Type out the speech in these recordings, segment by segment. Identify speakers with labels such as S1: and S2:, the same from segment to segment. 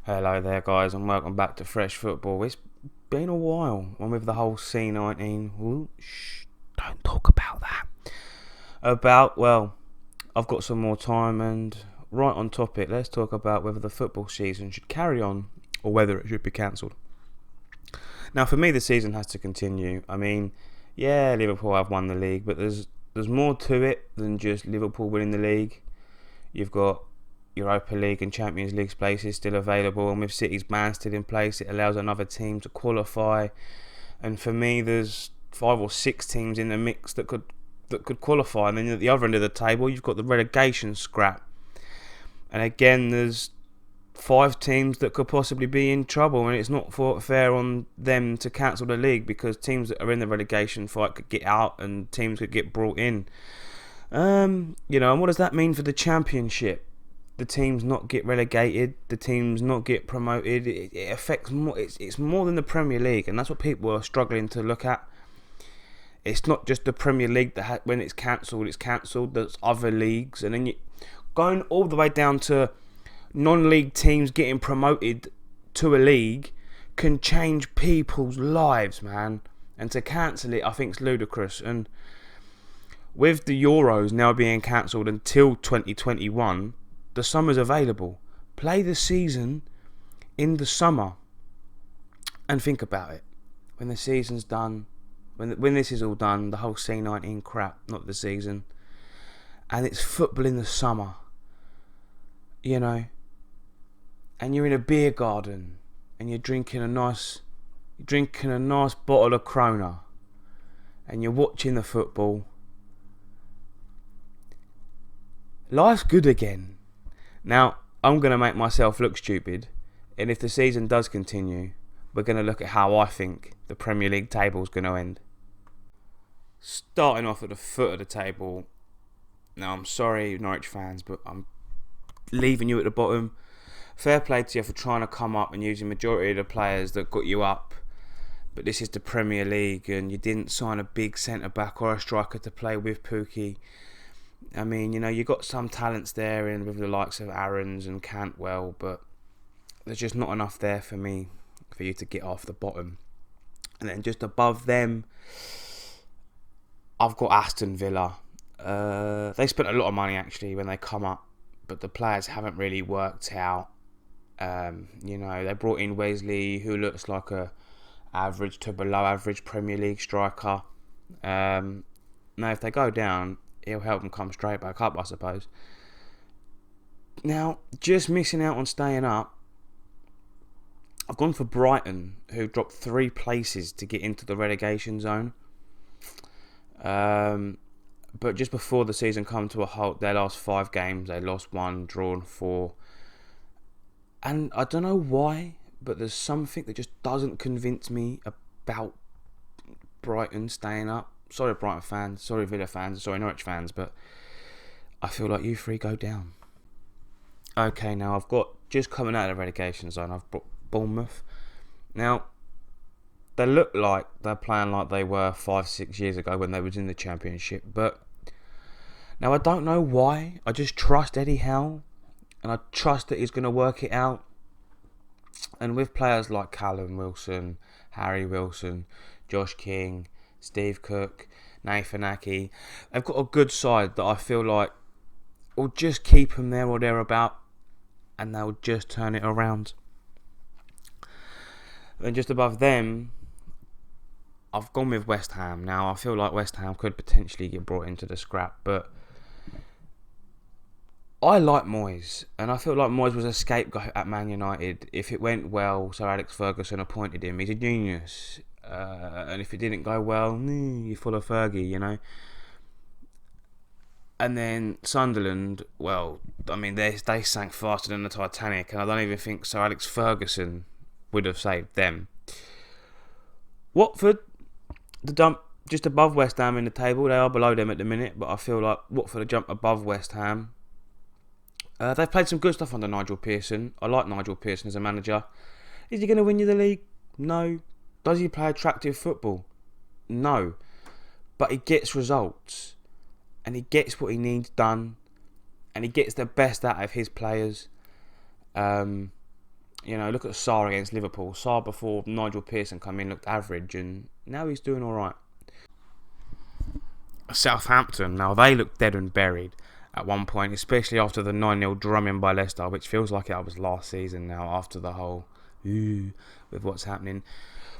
S1: Hello there, guys, and welcome back to Fresh Football. It's been a while, and with the whole C19, don't talk about that. I've got some more time, and right on topic, let's talk about whether the football season should carry on or whether it should be cancelled. Now, for me, the season has to continue. I mean, yeah, Liverpool have won the league, but there's more to it than just Liverpool winning the league. You've got Europa League and Champions League places still available, and with City's ban still in place, it allows another team to qualify. And for me, there's 5 or 6 teams in the mix that could qualify. And then at the other end of the table, you've got the relegation scrap. And again, there's 5 teams that could possibly be in trouble, and it's not fair on them to cancel the league because teams that are in the relegation fight could get out and teams could get brought in. And what does that mean for the championship? The teams not get relegated, the teams not get promoted. It affects more. It's more than the Premier League, and that's what people are struggling to look at. It's not just the Premier League that when it's cancelled, it's cancelled. There's other leagues, and then going all the way down to non-league teams getting promoted to a league can change people's lives, man. And to cancel it, I think it's ludicrous. And with the Euros now being cancelled until 2021, the summer's available. Play the season in the summer. And think about it. When the season's done, when this is all done, the whole C19 crap, not the season, and it's football in the summer, and you're in a beer garden and you're drinking a nice bottle of Corona and you're watching the football. Life's good again. Now, I'm going to make myself look stupid, and if the season does continue, we're going to look at how I think the Premier League table is going to end. Starting off at the foot of the table, now I'm sorry Norwich fans, but I'm leaving you at the bottom. Fair play to you for trying to come up and using majority of the players that got you up, but this is the Premier League and you didn't sign a big centre-back or a striker to play with Pukki. I mean, you got some talents there in with the likes of Aarons and Cantwell, but there's just not enough there for me for you to get off the bottom. And then just above them, I've got Aston Villa. They spent a lot of money actually when they come up, but the players haven't really worked out. They brought in Wesley, who looks like a average to below average Premier League striker. Now, if they go down, he'll help them come straight back up, I suppose. Now, just missing out on staying up, I've gone for Brighton, who dropped 3 places to get into the relegation zone. But just before the season come to a halt, their last 5 games, they lost 1, drawn 4. And I don't know why, but there's something that just doesn't convince me about Brighton staying up. Sorry, Brighton fans. Sorry, Villa fans. Sorry, Norwich fans. But I feel like you 3 go down. Okay, now I've got, just coming out of the relegation zone, I've brought Bournemouth. Now, they look like they're playing like they were 5-6 years ago when they was in the Championship. But now I don't know why. I just trust Eddie Howe. And I trust that he's going to work it out. And with players like Callum Wilson, Harry Wilson, Josh King, Steve Cook, Nathan Ake, they've got a good side that I feel like will just keep them there or thereabout, and they'll just turn it around. Then just above them, I've gone with West Ham. Now, I feel like West Ham could potentially get brought into the scrap, but I like Moyes, and I feel like Moyes was a scapegoat at Man United. If it went well, Sir Alex Ferguson appointed him. He's a genius. And if it didn't go well, you're full of Fergie, And then Sunderland, well, I mean, they sank faster than the Titanic, and I don't even think Sir Alex Ferguson would have saved them. Watford, the jump just above West Ham in the table. They are below them at the minute, but I feel like Watford, the jump above West Ham. They've played some good stuff under Nigel Pearson. I like Nigel Pearson as a manager. Is he going to win you the league? No. Does he play attractive football? No. But he gets results. And he gets what he needs done. And he gets the best out of his players. You know, look at Sarr against Liverpool. Sarr before Nigel Pearson come in looked average, and now he's doing all right. Southampton, now they looked dead and buried at one point, especially after the 9-0 drumming by Leicester, which feels like it was last season now after the whole with what's happening.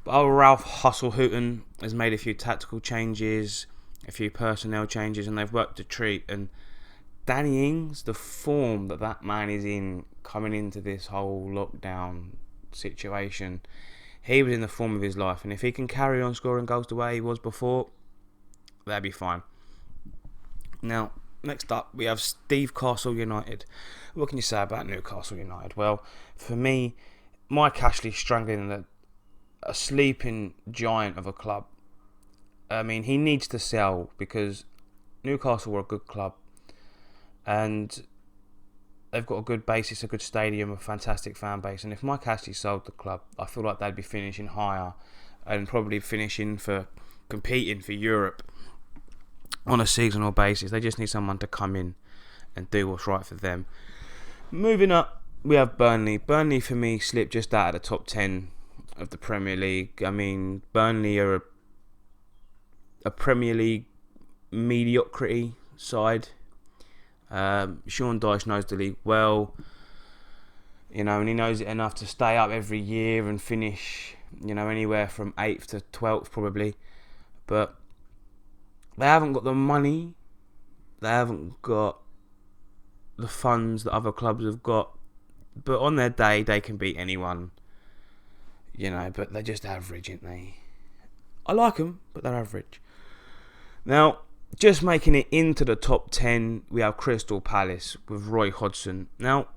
S1: But Ralph Hasenhüttl has made a few tactical changes, a few personnel changes, and they've worked a treat. And Danny Ings, the form that man is in coming into this whole lockdown situation, he was in the form of his life. And if he can carry on scoring goals the way he was before, that'd be fine. Now, next up, we have Newcastle United. What can you say about Newcastle United? Well, for me, Mike Ashley's strangling a sleeping giant of a club. I mean, he needs to sell because Newcastle were a good club and they've got a good basis, a good stadium, a fantastic fan base. And if Mike Ashley sold the club, I feel like they'd be finishing higher and probably competing for Europe on a seasonal basis. They just need someone to come in and do what's right for them. Moving up, we have Burnley. Burnley, for me, slipped just out of the top 10 of the Premier League. I mean, Burnley are a Premier League mediocrity side. Sean Dyche knows the league well, you know, and he knows it enough to stay up every year and finish, you know, anywhere from 8th to 12th probably. But they haven't got the money, they haven't got the funds that other clubs have got. But on their day, they can beat anyone, you know, but they're just average, aren't they? I like them, but they're average. Now, just making it into the top 10, we have Crystal Palace with Roy Hodgson. Now,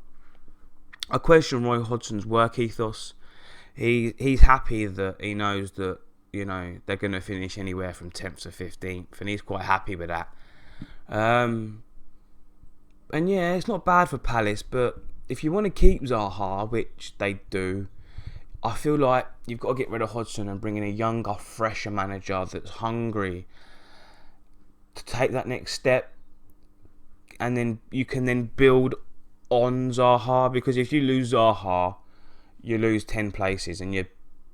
S1: I question Roy Hodgson's work ethos. He's happy that he knows that, you know, they're going to finish anywhere from 10th to 15th, and he's quite happy with that. And yeah, it's not bad for Palace, but if you want to keep Zaha, which they do, I feel like you've got to get rid of Hodgson and bring in a younger, fresher manager that's hungry to take that next step, and then you can then build on Zaha, because if you lose Zaha, you lose 10 places, and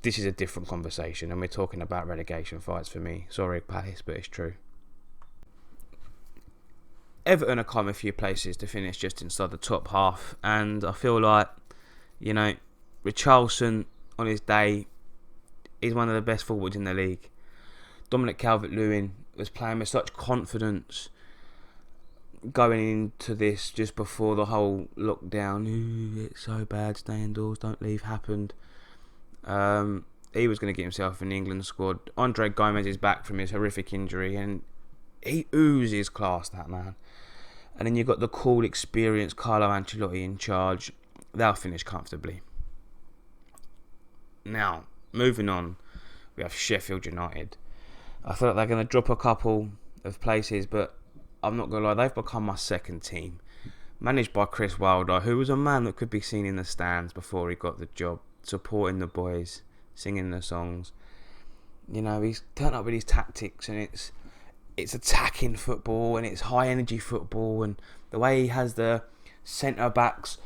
S1: this is a different conversation, and we're talking about relegation fights for me. Sorry, Palace, but it's true. Everton have come a few places to finish just inside the top half, and I feel like, you know, Richarlison on his day is one of the best forwards in the league. Dominic Calvert-Lewin was playing with such confidence going into this just before the whole lockdown. Ooh, it's so bad, stay indoors, don't leave, happened. He was going to get himself in the England squad. Andre Gomez is back from his horrific injury, and he oozes class, that man. And then you've got the cool, experienced Carlo Ancelotti in charge. They'll finish comfortably. Now, moving on, we have Sheffield United. I feel like they're going to drop a couple of places, but I'm not going to lie, they've become my second team. Managed by Chris Wilder, who was a man that could be seen in the stands before he got the job, supporting the boys, singing the songs. You know, he's turned up with his tactics, and it's attacking football, and it's high energy football, and the way he has the centre backs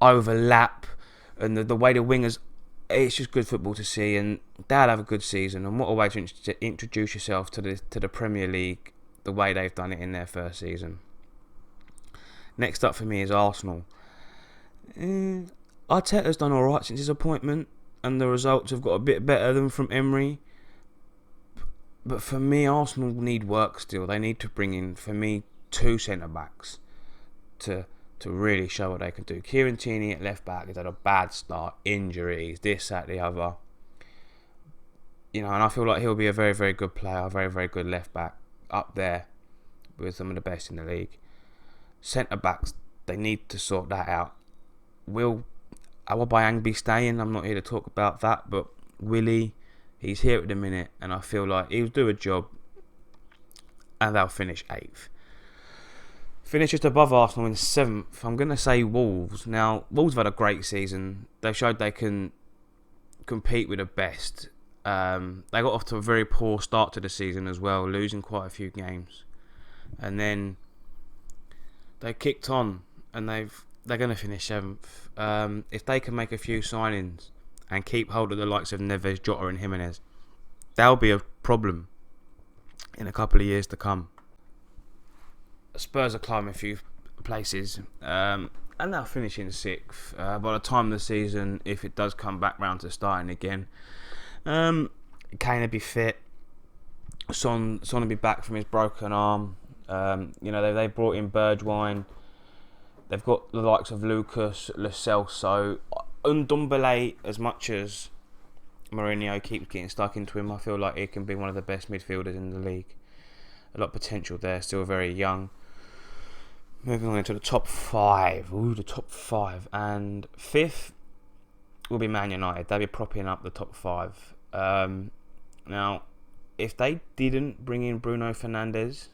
S1: overlap, and the way the wingers, it's just good football to see, and they'll have a good season. And what a way to introduce yourself to the Premier League, the way they've done it in their first season. Next up for me is Arsenal. Arteta's done alright since his appointment, and the results have got a bit better than from Emery. But for me, Arsenal need work still. They need to bring in, for me, 2 centre-backs to really show what they can do. Kieran Tierney at left-back has had a bad start, injuries, this, that, the other. You know, and I feel like he'll be a very, very good player, a very, very good left-back up there with some of the best in the league. Centre-backs, they need to sort that out. Will Aubameyang be staying? I'm not here to talk about that, but Willie, he's here at the minute, and I feel like he'll do a job, and they'll finish 8th. Finish just above Arsenal in 7th. I'm going to say Wolves. Now, Wolves have had a great season. They showed they can compete with the best. They got off to a very poor start to the season as well, losing quite a few games. And then they kicked on, and they're going to finish 7th. if they can make a few signings and keep hold of the likes of Neves, Jota and Jimenez, they'll be a problem in a couple of years to come. Spurs are climbing a few places, and they'll finish in 6th. By the time of the season, if it does come back round to starting again, Kane will be fit. Son will be back from his broken arm. They brought in Bergwijn. They've got the likes of Lucas, Lo Celso, Ndombele. As much as Mourinho keeps getting stuck into him, I feel like he can be one of the best midfielders in the league. A lot of potential there, still very young. Moving on into the top 5. The top 5. And 5th will be Man United. They'll be propping up the top 5. Now, if they didn't bring in Bruno Fernandes,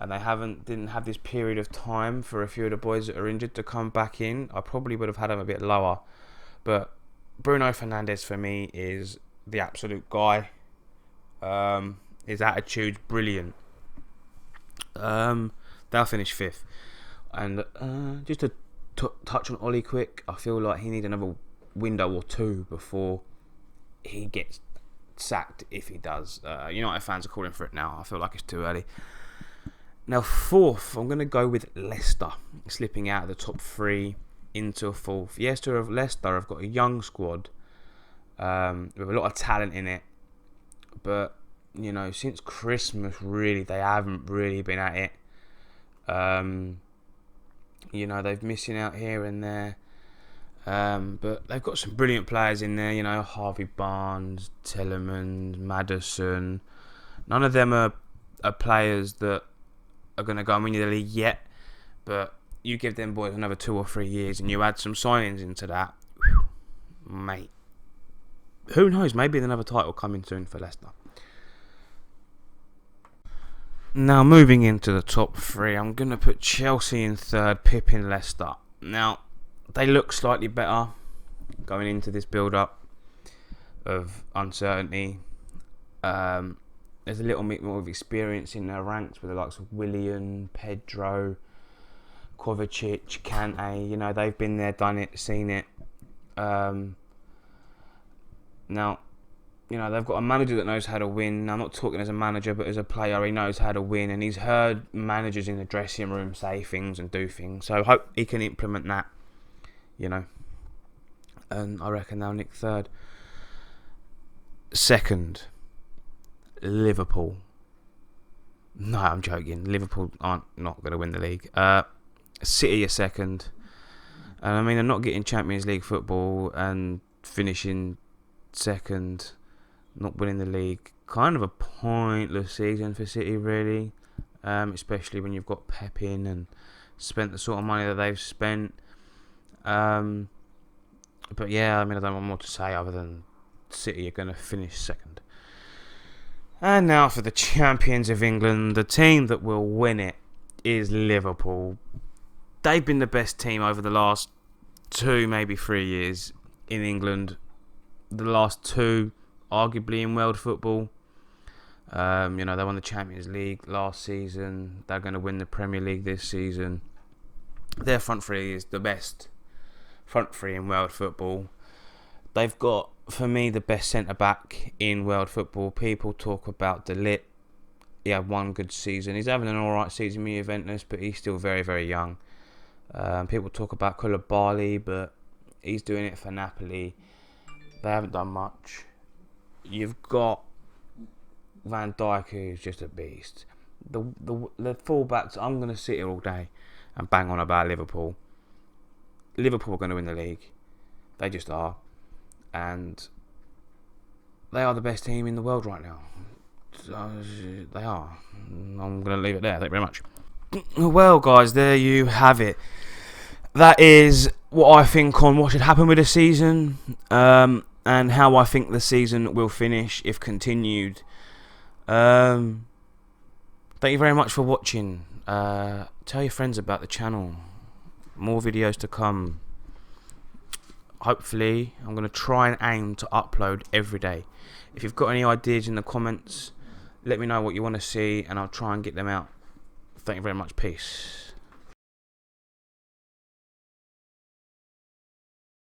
S1: and they didn't have this period of time for a few of the boys that are injured to come back in, I probably would have had them a bit lower. But Bruno Fernandes for me is the absolute guy. His attitude's brilliant. They'll finish 5th. And just to touch on Ollie quick, I feel like he needs another window or 2 before he gets sacked, if he does. United fans are calling for it now. I feel like it's too early. Now, 4th, I'm going to go with Leicester, slipping out of the top 3 into a 4th. Yes, Leicester have got a young squad with a lot of talent in it, but since Christmas, really, they haven't really been at it. They're missing out here and there, but they've got some brilliant players in there. Harvey Barnes, Tielemans, Maddison. None of them are players that are going to go and win you the league yet, but you give them boys another 2 or 3 years and you add some signings into that, mate, who knows, maybe another title coming soon for Leicester. Now, moving into the top 3, I'm going to put Chelsea in 3rd, Pep in Leicester. Now, they look slightly better going into this build-up of uncertainty. There's a little bit more of experience in their ranks with the likes of Willian, Pedro, Kovacic, Kante. They've been there, done it, seen it. Now, they've got a manager that knows how to win. I'm not talking as a manager, but as a player, he knows how to win. And he's heard managers in the dressing room say things and do things. So I hope he can implement that, And I reckon they'll nick 3rd. 2nd, Liverpool. No, I'm joking. Liverpool aren't not going to win the league. City are 2nd. And they're not getting Champions League football and finishing 2nd. Not winning the league, kind of a pointless season for City, really. Especially when you've got Pep in and spent the sort of money that they've spent. But yeah, I don't want more to say other than City are going to finish 2nd. And now for the champions of England, the team that will win it is Liverpool. They've been the best team over the last 2, maybe 3 years in England. The last 2. Arguably in world football. They won the Champions League last season. They're going to win the Premier League this season. Their front 3 is the best front 3 in world football. They've got, for me, the best centre-back in world football. People talk about De Ligt. He had one good season. He's having an alright season with Juventus, but he's still very, very young. People talk about Koulibaly, but he's doing it for Napoli. They haven't done much. You've got Van Dijk, who's just a beast. The fullbacks, I'm going to sit here all day and bang on about Liverpool. Liverpool are going to win the league. They just are. And they are the best team in the world right now. They are. I'm going to leave it there. Thank you very much. Well, guys, there you have it. That is what I think on what should happen with the season. And how I think the season will finish if continued. Thank you very much for watching. Tell your friends about the channel. More videos to come. Hopefully, I'm going to try and aim to upload every day. If you've got any ideas in the comments, let me know what you want to see and I'll try and get them out. Thank you very much. Peace.